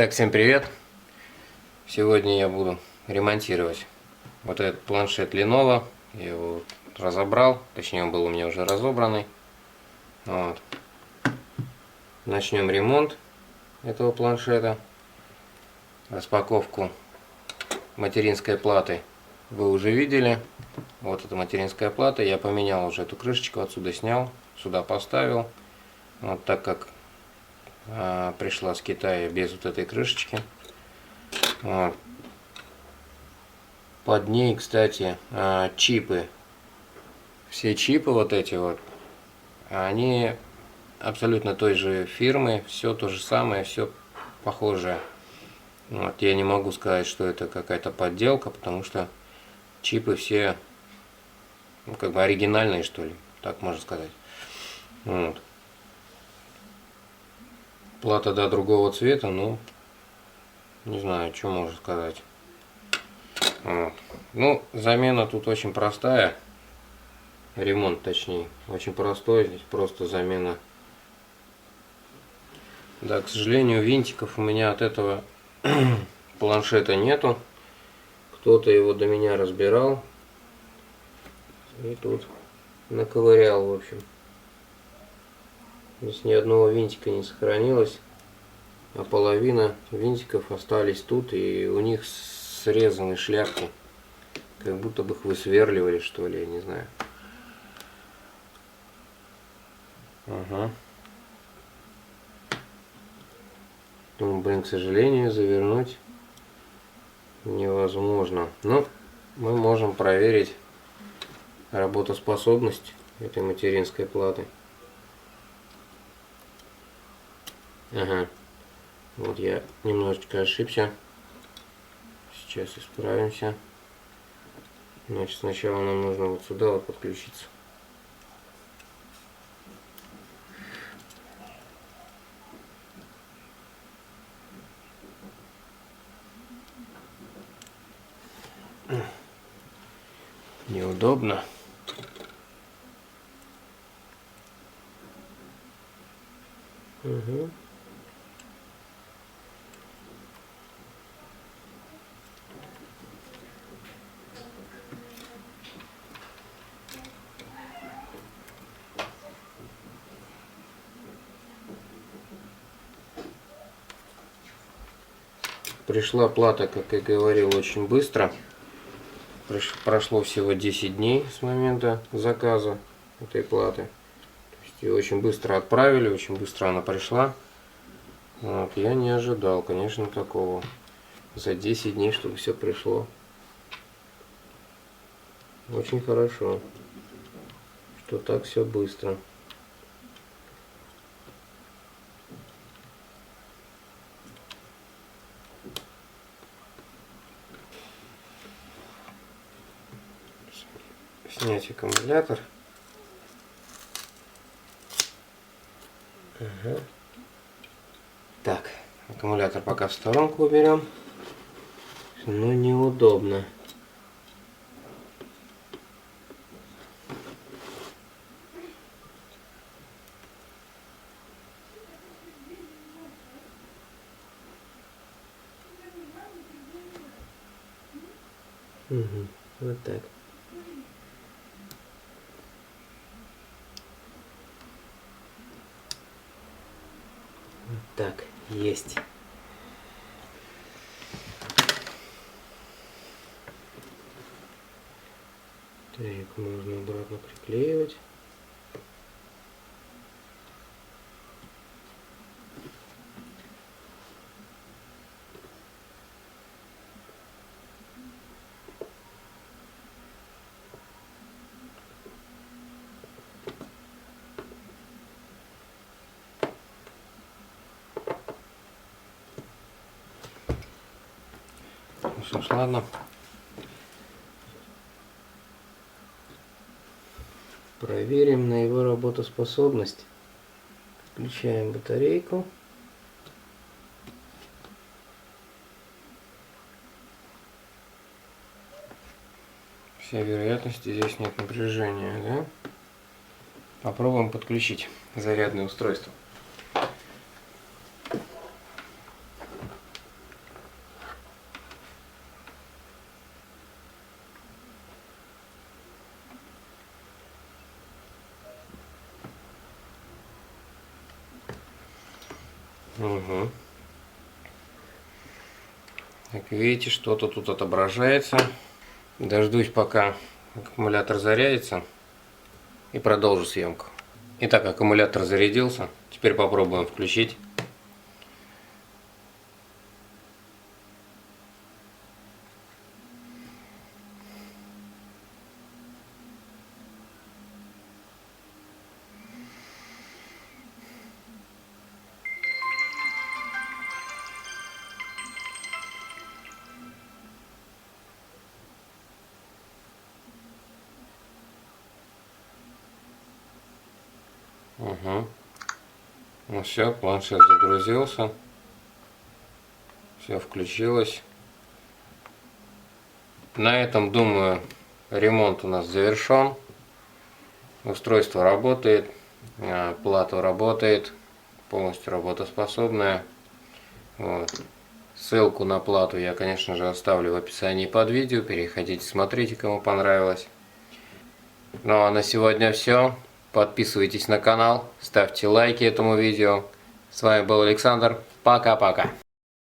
Итак, всем привет! Сегодня я буду ремонтировать вот этот планшет Lenovo. Я его разобрал, точнее он был у меня уже разобранный. Вот. Начнем ремонт этого планшета. Распаковку материнской платы вы уже видели. Вот эта материнская плата. Я поменял уже эту крышечку, отсюда снял, сюда поставил. Вот так как пришла с Китая без вот этой крышечки. Вот. Под ней, кстати, чипы. Все чипы вот эти вот, они абсолютно той же фирмы, все то же самое, все похожее. Вот. Я не могу сказать, что это какая-то подделка, потому что чипы все, ну, как бы оригинальные, что ли, так можно сказать. Вот. Плата, да, другого цвета, ну, не знаю, что можно сказать. Вот. Ну, замена тут очень простая. Ремонт, точнее, очень простой. Здесь просто замена. Да, к сожалению, винтиков у меня от этого планшета нету. Кто-то его до меня разбирал. И тут наковырял, в общем. Здесь ни одного винтика не сохранилось. А половина винтиков остались тут, и у них срезаны шляпки. Как будто бы их высверливали, что ли, я не знаю. Ага. Ну, блин, к сожалению, завернуть невозможно. Но мы можем проверить работоспособность этой материнской платы. Ага. Вот я немножечко ошибся. Сейчас исправимся. Значит, сначала нам нужно вот сюда вот подключиться. Неудобно. Угу. Пришла плата, как я говорил, очень быстро. Прошло всего 10 дней с момента заказа этой платы. То есть ее очень быстро отправили, очень быстро она пришла. Вот, я не ожидал, конечно, такого. За 10 дней, чтобы все пришло. Очень хорошо, что так все быстро. Снять аккумулятор. Ага. Так, аккумулятор пока в сторонку уберем. Но неудобно. Угу, вот так. Так, есть. Так, можно обратно приклеивать. Ну что ж, ладно. Проверим на его работоспособность. Включаем батарейку. Вся вероятность, здесь нет напряжения, да? Попробуем подключить зарядное устройство. Угу. Как видите, что-то тут отображается. Дождусь, пока аккумулятор зарядится, и продолжу съемку. Итак, аккумулятор зарядился. Теперь попробуем включить. Угу. Ну все, планшет загрузился. Все включилось. На этом, думаю, ремонт у нас завершен. Устройство работает, плата работает, полностью работоспособная. Вот. Ссылку на плату я, конечно же, оставлю в описании под видео. Переходите, смотрите, кому понравилось. Ну а на сегодня все. Подписывайтесь на канал, ставьте лайки этому видео. С вами был Александр. Пока-пока.